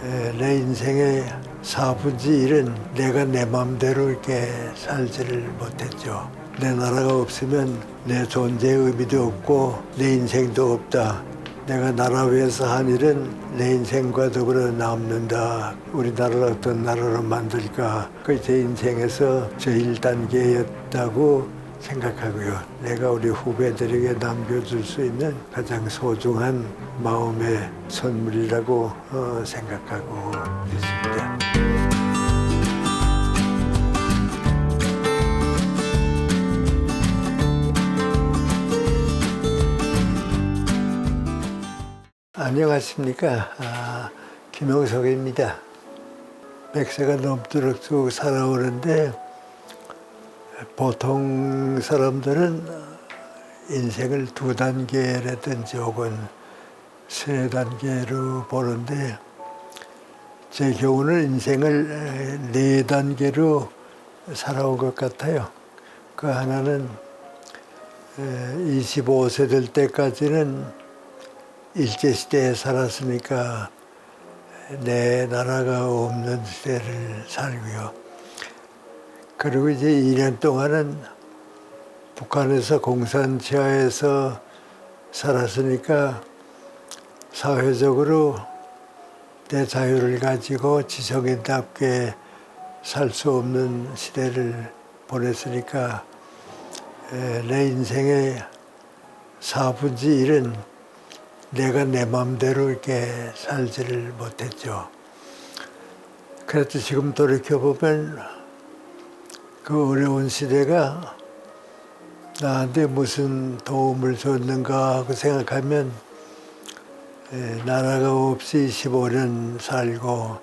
내 인생의 4분의 1은 내가 내 마음대로 이렇게 살지를 못했죠. 내 나라가 없으면 내 존재의 의미도 없고 내 인생도 없다. 내가 나라 위해서 한 일은 내 인생과 더불어 남는다. 우리나라를 어떤 나라로 만들까? 그게 제 인생에서 제일 단계였다고 생각하고요. 내가 우리 후배들에게 남겨줄 수 있는 가장 소중한 마음의 선물이라고 생각하고 있습니다. 안녕하십니까. 김용석입니다. 100세가 넘도록 쭉 살아오는데 보통 사람들은 인생을 2단계라든지 혹은 3단계로 보는데 제 경우는 인생을 4단계로 살아온 것 같아요. 그 하나는 25세 될 때까지는 일제시대에 살았으니까 내 나라가 없는 시대를 살고요. 그리고 이제 2년 동안은 북한에서 공산치하에서 살았으니까 사회적으로 내 자유를 가지고 지성인답게 살 수 없는 시대를 보냈으니까 내 인생의 4분의 1은 내가 내 마음대로 이렇게 살지를 못했죠. 그래도 지금 돌이켜보면 그 어려운 시대가 나한테 무슨 도움을 줬는가 하고 생각하면 나라가 없이 15년 살고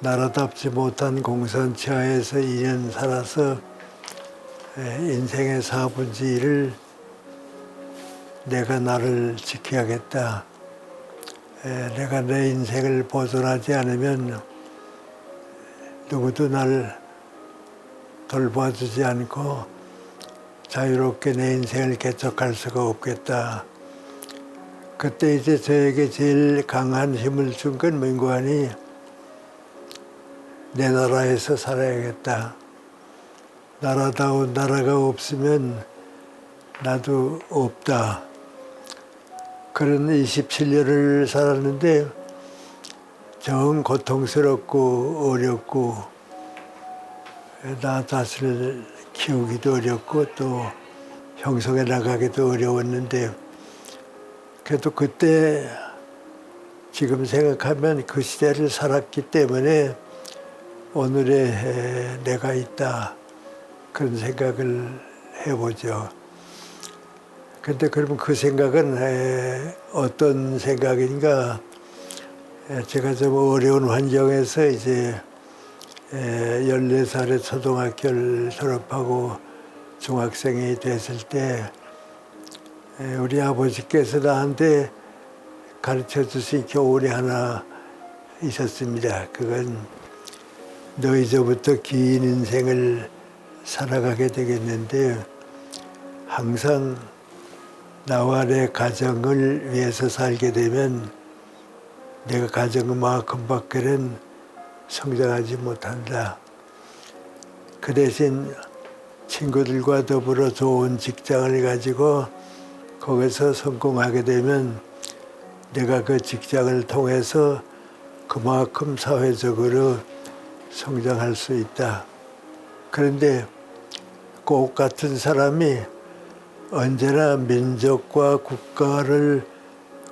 나라답지 못한 공산치하에서 2년 살아서 인생의 4분의 1을 내가 나를 지켜야겠다. 내가 내 인생을 보존하지 않으면 누구도 날 돌봐주지 않고 자유롭게 내 인생을 개척할 수가 없겠다. 그때 이제 저에게 제일 강한 힘을 준 건 민관이 내 나라에서 살아야겠다. 나라다운 나라가 없으면 나도 없다. 그런 27년을 살았는데 정 고통스럽고 어렵고 나 자신을 키우기도 어렵고 또 형성해 나가기도 어려웠는데 그래도 그때 지금 생각하면 그 시대를 살았기 때문에 오늘의 내가 있다 그런 생각을 해보죠. 근데 그러면 그 생각은 어떤 생각인가? 제가 좀 어려운 환경에서 이제 14살에 초등학교를 졸업하고 중학생이 됐을 때 우리 아버지께서 나한테 가르쳐 주신 교훈이 하나 있었습니다. 그건 너 이제부터 긴 인생을 살아가게 되겠는데 항상 나와 내 가정을 위해서 살게 되면 내가 가정만큼밖에는 성장하지 못한다. 그 대신 친구들과 더불어 좋은 직장을 가지고 거기서 성공하게 되면 내가 그 직장을 통해서 그만큼 사회적으로 성장할 수 있다. 그런데 꼭 같은 사람이 언제나 민족과 국가를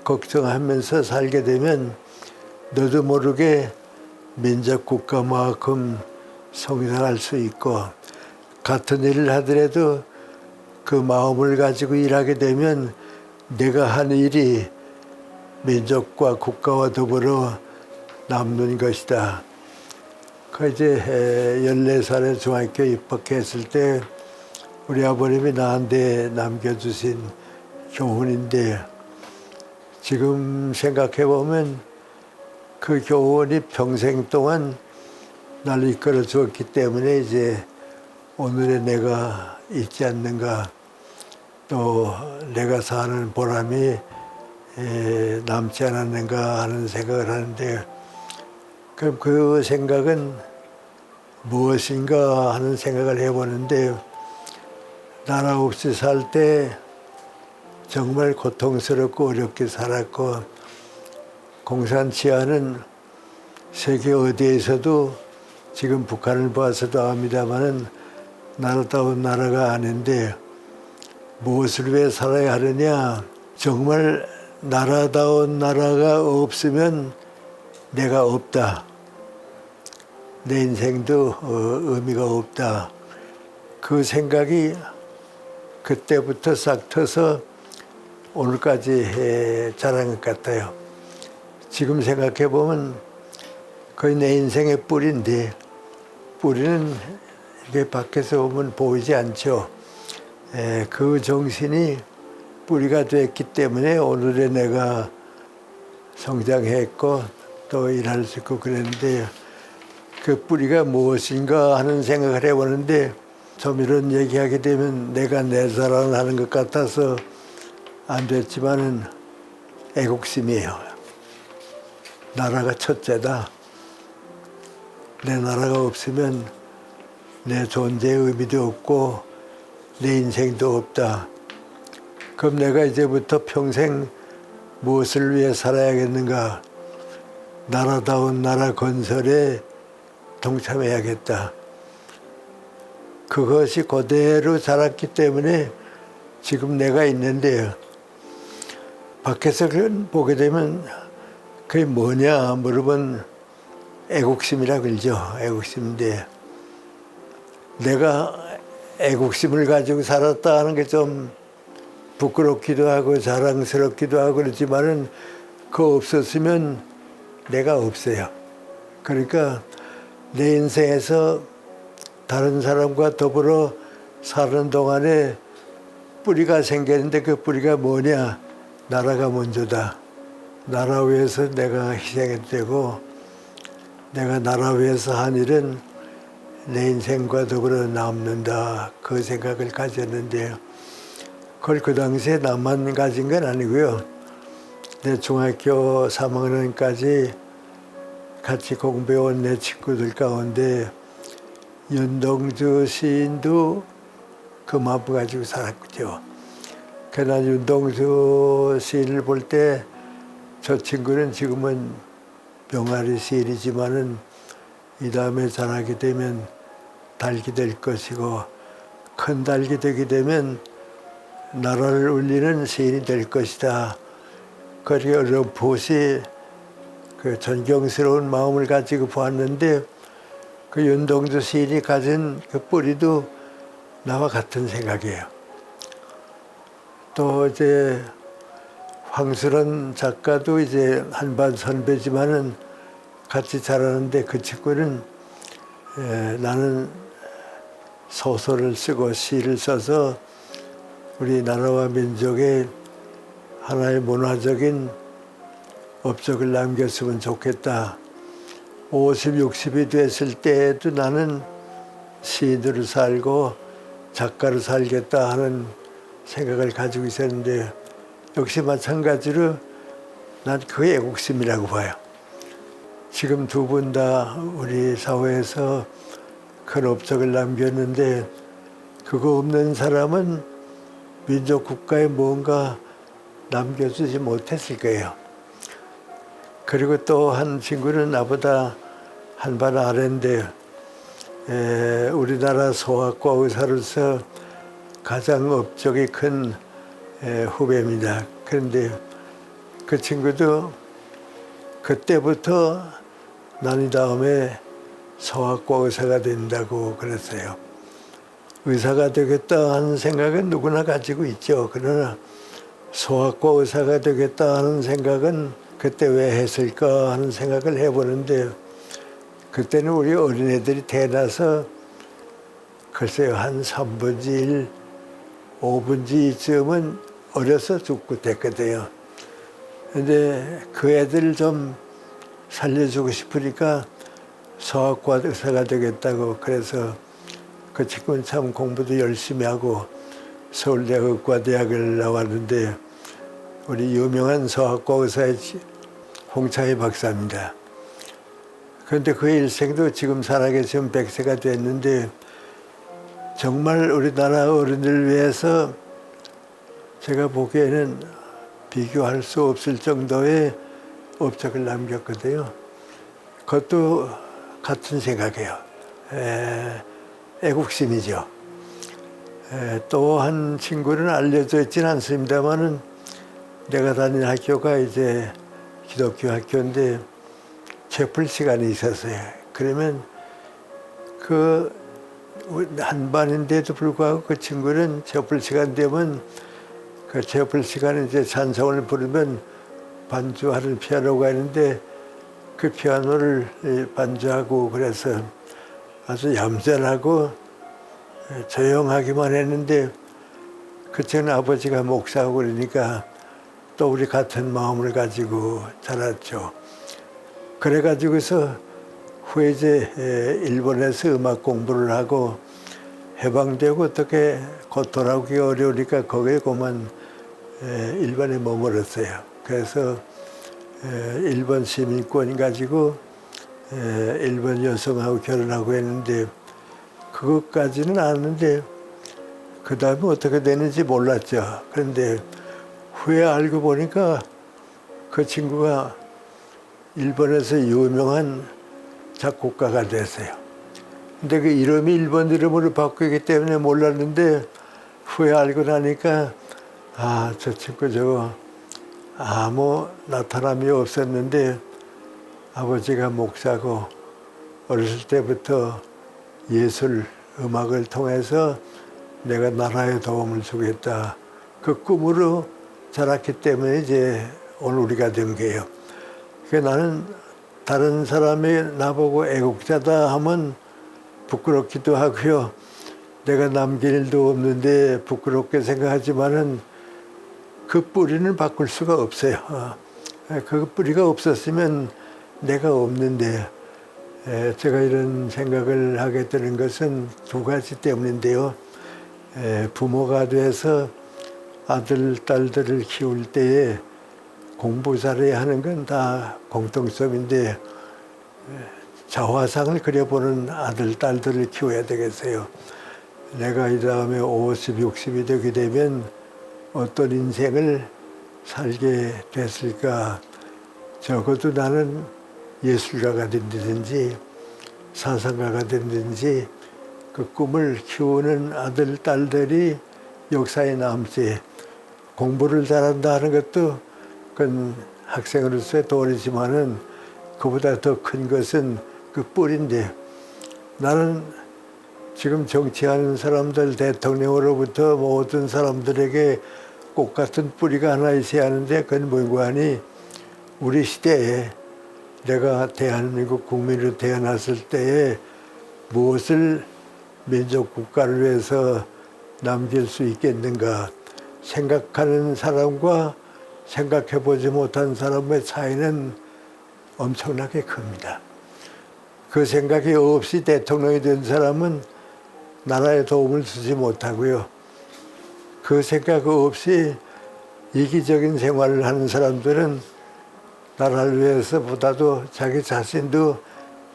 걱정하면서 살게 되면 너도 모르게 민족 국가만큼 성장할 수 있고 같은 일을 하더라도 그 마음을 가지고 일하게 되면 내가 한 일이 민족과 국가와 더불어 남는 것이다. 그 이제 14살에 중학교 입학했을 때 우리 아버님이 나한테 남겨주신 교훈인데 지금 생각해 보면 그 교훈이 평생 동안 날 이끌어 주었기 때문에 이제 오늘의 내가 있지 않는가 또 내가 사는 보람이 남지 않았는가 하는 생각을 하는데 그럼 그 생각은 무엇인가 하는 생각을 해보는데, 나라 없이 살 때 정말 고통스럽고 어렵게 살았고, 공산 치하는 세계 어디에서도 지금 북한을 봐서도 압니다마는 나라다운 나라가 아닌데, 무엇을 위해 살아야 하느냐? 정말 나라다운 나라가 없으면 내가 없다. 내 인생도 의미가 없다. 그 생각이 그때부터 싹 터서 오늘까지 자란 것 같아요. 지금 생각해 보면 거의 내 인생의 뿌리인데, 뿌리는 이게 밖에서 보면 보이지 않죠. 그 정신이 뿌리가 됐기 때문에 오늘의 내가 성장했고 또 일할 수 있고 그랬는데, 그 뿌리가 무엇인가 하는 생각을 해보는데, 좀 이런 얘기하게 되면 내가 내 자랑을 하는 것 같아서 안 됐지만은 애국심이에요. 나라가 첫째다. 내 나라가 없으면 내 존재의 의미도 없고 내 인생도 없다. 그럼 내가 이제부터 평생 무엇을 위해 살아야겠는가? 나라다운 나라 건설에 동참해야겠다. 그것이 그대로 자랐기 때문에 지금 내가 있는데요. 밖에서 보게 되면 그게 뭐냐 물으면 애국심이라 그러죠. 애국심인데, 내가 애국심을 가지고 살았다 하는 게 좀 부끄럽기도 하고 자랑스럽기도 하고 그렇지만은, 그거 없었으면 내가 없어요. 그러니까 내 인생에서 다른 사람과 더불어 사는 동안에 뿌리가 생겼는데, 그 뿌리가 뭐냐? 나라가 먼저다. 나라 위해서 내가 희생해도 되고, 내가 나라 위해서 한 일은 내 인생과 더불어 남는다. 그 생각을 가졌는데요. 그걸 그 당시에 나만 가진 건 아니고요. 내 중학교 3학년까지 같이 공부해온 내 친구들 가운데 윤동주 시인도 그 마음 가지고 살았죠. 그러나 윤동주 시인을 볼 때 저 친구는 지금은 병아리 시인이지만은 이 다음에 자라게 되면 달기 될 것이고, 큰 달기 되게 되면 나라를 울리는 시인이 될 것이다. 그렇게 어렴풋이 그 존경스러운 마음을 가지고 보았는데, 그 윤동주 시인이 가진 그 뿌리도 나와 같은 생각이에요. 또 이제 황수란 작가도 이제 한반 선배지만은 같이 자라는데, 그 친구는 나는 소설을 쓰고 시를 써서 우리 나라와 민족의 하나의 문화적인 업적을 남겼으면 좋겠다. 50, 60이 됐을 때에도 나는 시인으로 살고 작가로 살겠다 하는 생각을 가지고 있었는데, 역시 마찬가지로 난 그게 애국심이라고 봐요. 지금 두 분 다 우리 사회에서 큰 업적을 남겼는데, 그거 없는 사람은 민족 국가에 뭔가 남겨주지 못했을 거예요. 그리고 또 한 친구는 나보다 한 발 아래인데, 우리나라 소아과 의사로서 가장 업적이 큰 후배입니다. 그런데 그 친구도 그때부터 난 이 다음에 소아과 의사가 된다고 그랬어요. 의사가 되겠다 하는 생각은 누구나 가지고 있죠. 그러나 소아과 의사가 되겠다 하는 생각은 그때 왜 했을까 하는 생각을 해보는데, 그때는 우리 어린애들이 태어나서 글쎄요, 한 3분의 1, 5분의 2쯤은 어려서 죽고 됐거든요. 근데 그 애들을 좀 살려주고 싶으니까 소아과 의사가 되겠다고, 그래서 그 친구는 참 공부도 열심히 하고 서울대 의과대학을 나왔는데, 우리 유명한 소아과 의사의 홍차희 박사입니다. 그런데 그 일생도 지금 살아계시면 100세가 됐는데 정말 우리나라 어른을 위해서 제가 보기에는 비교할 수 없을 정도의 업적을 남겼거든요. 그것도 같은 생각이에요. 애국심이죠. 또 한 친구는 알려져 있지는 않습니다만은 내가 다니는 학교가 이제 기독교 학교인데 채플 시간이 있었어요. 그러면 그 한 반인데도 불구하고 그 친구는 채플 시간 되면 그 채플 시간에 이제 찬송을 부르면 반주하는 피아노가 있는데 그 피아노를 반주하고 그래서 아주 얌전하고 조용하기만 했는데 그 친구는 아버지가 목사하고 그러니까 또 우리 같은 마음을 가지고 자랐죠. 그래가지고서 후에 이제 일본에서 음악 공부를 하고 해방되고 어떻게 곧 돌아오기 어려우니까 거기에 그만 일본에 머물렀어요. 그래서 일본 시민권 가지고 일본 여성하고 결혼하고 했는데 그것까지는 아는데 그 다음에 어떻게 되는지 몰랐죠. 그런데 후에 알고 보니까 그 친구가 일본에서 유명한 작곡가가 됐어요. 근데 그 이름이 일본 이름으로 바뀌기 때문에 몰랐는데 후에 알고 나니까 아, 저 친구 저거 아무 나타남이 없었는데 아버지가 목사고 어렸을 때부터 예술, 음악을 통해서 내가 나라에 도움을 주겠다. 그 꿈으로 자랐기 때문에 이제 오늘 우리가 된 거예요. 그러니까 나는 다른 사람이 나보고 애국자다 하면 부끄럽기도 하고요. 내가 남길 일도 없는데 부끄럽게 생각하지만은 그 뿌리는 바꿀 수가 없어요. 그 뿌리가 없었으면 내가 없는데 제가 이런 생각을 하게 되는 것은 두 가지 때문인데요. 부모가 돼서 아들, 딸들을 키울 때에 공부 잘해야 하는 건 다 공통점인데 자화상을 그려보는 아들, 딸들을 키워야 되겠어요. 내가 이 다음에 50, 60이 되게 되면 어떤 인생을 살게 됐을까. 적어도 나는 예술가가 된다든지 사상가가 된다든지 그 꿈을 키우는 아들, 딸들이 역사에 남지. 공부를 잘한다 하는 것도 그건 학생으로서의 도리지만은 그보다 더 큰 것은 그 뿌리인데 나는 지금 정치하는 사람들 대통령으로부터 모든 사람들에게 꽃 같은 뿌리가 하나 있어야 하는데 그건 뭔고 하니 우리 시대에 내가 대한민국 국민으로 태어났을 때에 무엇을 민족 국가를 위해서 남길 수 있겠는가 생각하는 사람과 생각해보지 못한 사람의 차이는 엄청나게 큽니다. 그 생각이 없이 대통령이 된 사람은 나라에 도움을 주지 못하고요. 그 생각 없이 이기적인 생활을 하는 사람들은 나라를 위해서보다도 자기 자신도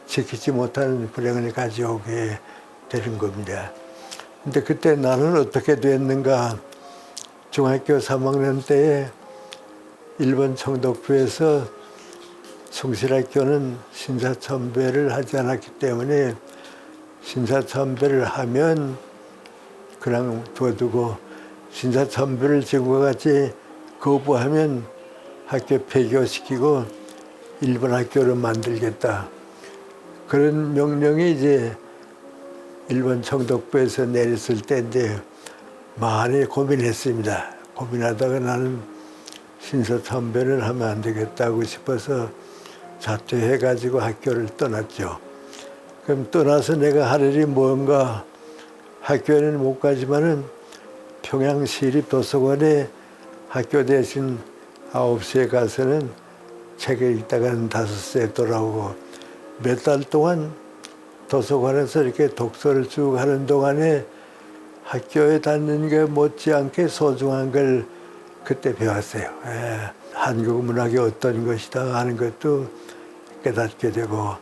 지키지 못하는 불행을 가져오게 되는 겁니다. 근데 그때 나는 어떻게 됐는가? 중학교 3학년 때에 일본 청독부에서 숭실학교는 신사참배를 하지 않았기 때문에 신사참배를 하면 그냥 둬두고 신사참배를 지금과 같이 거부하면 학교 폐교시키고 일본 학교를 만들겠다. 그런 명령이 이제 일본 청독부에서 내렸을 때인데 많이 고민했습니다. 고민하다가 나는 신사참배를 하면 안 되겠다고 싶어서 자퇴해가지고 학교를 떠났죠. 그럼 떠나서 내가 할 일이 뭔가 학교에는 못 가지만은 평양시립도서관에 학교 대신 9시에 가서는 책을 읽다가는 5시에 돌아오고 몇 달 동안 도서관에서 이렇게 독서를 쭉 하는 동안에 학교에 다니는 게 못지않게 소중한 걸 그때 배웠어요. 한국 문학이 어떤 것이다 하는 것도 깨닫게 되고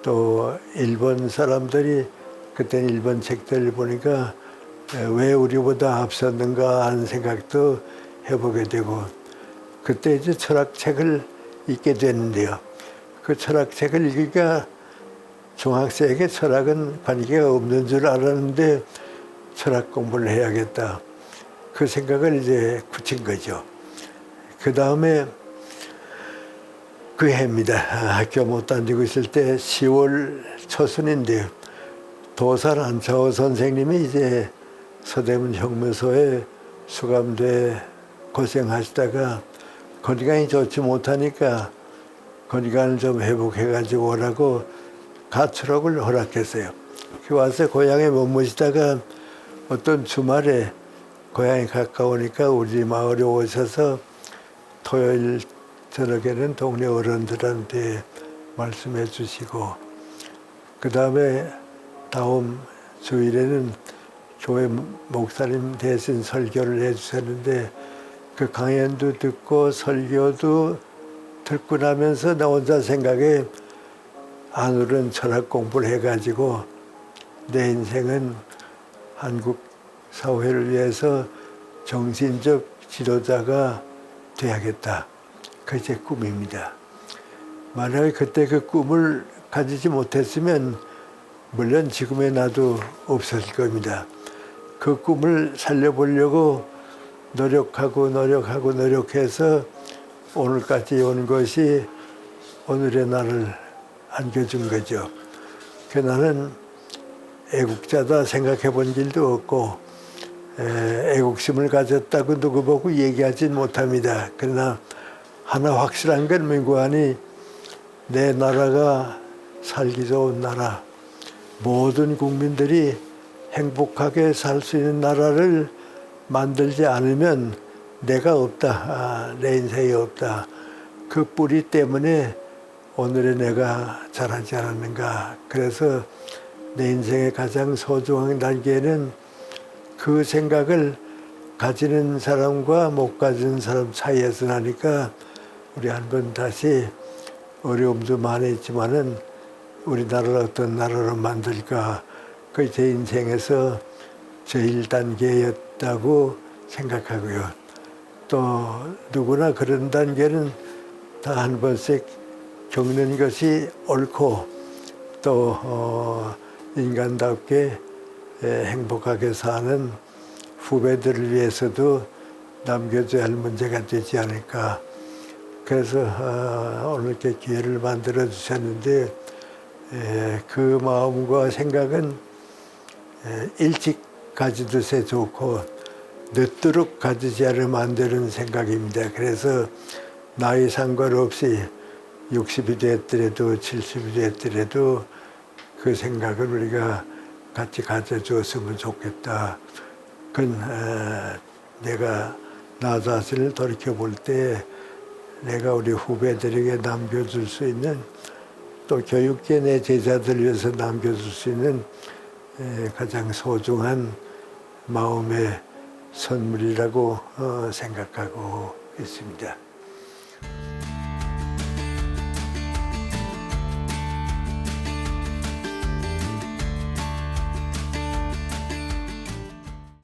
또 일본 사람들이 그때는 일본 책들을 보니까 왜 우리보다 앞섰는가 하는 생각도 해보게 되고 그때 이제 철학책을 읽게 되는데요. 그 철학책을 읽으니까 중학생에게 철학은 관계가 없는 줄 알았는데 철학 공부를 해야겠다. 그 생각을 이제 굳힌 거죠. 그 다음에 그 해입니다. 학교 못 다니고 있을 때 10월 초순인데요. 도산 안차호 선생님이 이제 서대문 혁명소에 수감돼 고생하시다가 건강이 좋지 못하니까 건강을 좀 회복해가지고 오라고 가출옥을 허락했어요. 와서 고향에 머무시다가 어떤 주말에 고향이 가까우니까 우리 마을에 오셔서 토요일 저녁에는 동네 어른들한테 말씀해 주시고 그 다음에 다음 주일에는 교회 목사님 대신 설교를 해 주셨는데 그 강연도 듣고 설교도 듣고 나면서 나 혼자 생각에 아무런 철학 공부를 해가지고 내 인생은 한국 사회를 위해서 정신적 지도자가 돼야겠다. 그게 제 꿈입니다. 만약에 그때 그 꿈을 가지지 못했으면 물론 지금의 나도 없었을 겁니다. 그 꿈을 살려보려고 노력해서 오늘까지 온 것이 오늘의 나를 안겨준 거죠. 그 나는 애국자다 생각해 본 일도 없고 애국심을 가졌다고 누구 보고 얘기하진 못합니다. 그러나 하나 확실한 건 민구안이 내 나라가 살기 좋은 나라, 모든 국민들이 행복하게 살 수 있는 나라를 만들지 않으면 내가 없다, 내 인생이 없다. 그 뿌리 때문에 오늘의 내가 자라지 않았는가. 그래서 내 인생의 가장 소중한 단계는 그 생각을 가지는 사람과 못 가지는 사람 사이에서 나니까 우리 한번 다시 어려움도 많이 있지만은 우리나라를 어떤 나라로 만들까. 그 제 인생에서 제일 단계였다고 생각하고요. 또 누구나 그런 단계는 다 한 번씩 겪는 것이 옳고 또 인간답게 행복하게 사는 후배들을 위해서도 남겨줘야 할 문제가 되지 않을까. 그래서 오늘 이렇게 기회를 만들어 주셨는데 그 마음과 생각은 일찍 가지듯이 좋고 늦도록 가지지 않으면 안 되는 생각입니다. 그래서 나이 상관없이 60이 됐더라도 70이 됐더라도 그 생각을 우리가 같이 가져주었으면 좋겠다. 그건 내가 나 자신을 돌이켜볼 때 내가 우리 후배들에게 남겨줄 수 있는 또 교육계 내 제자들 위해서 남겨줄 수 있는 가장 소중한 마음의 선물이라고 생각하고 있습니다.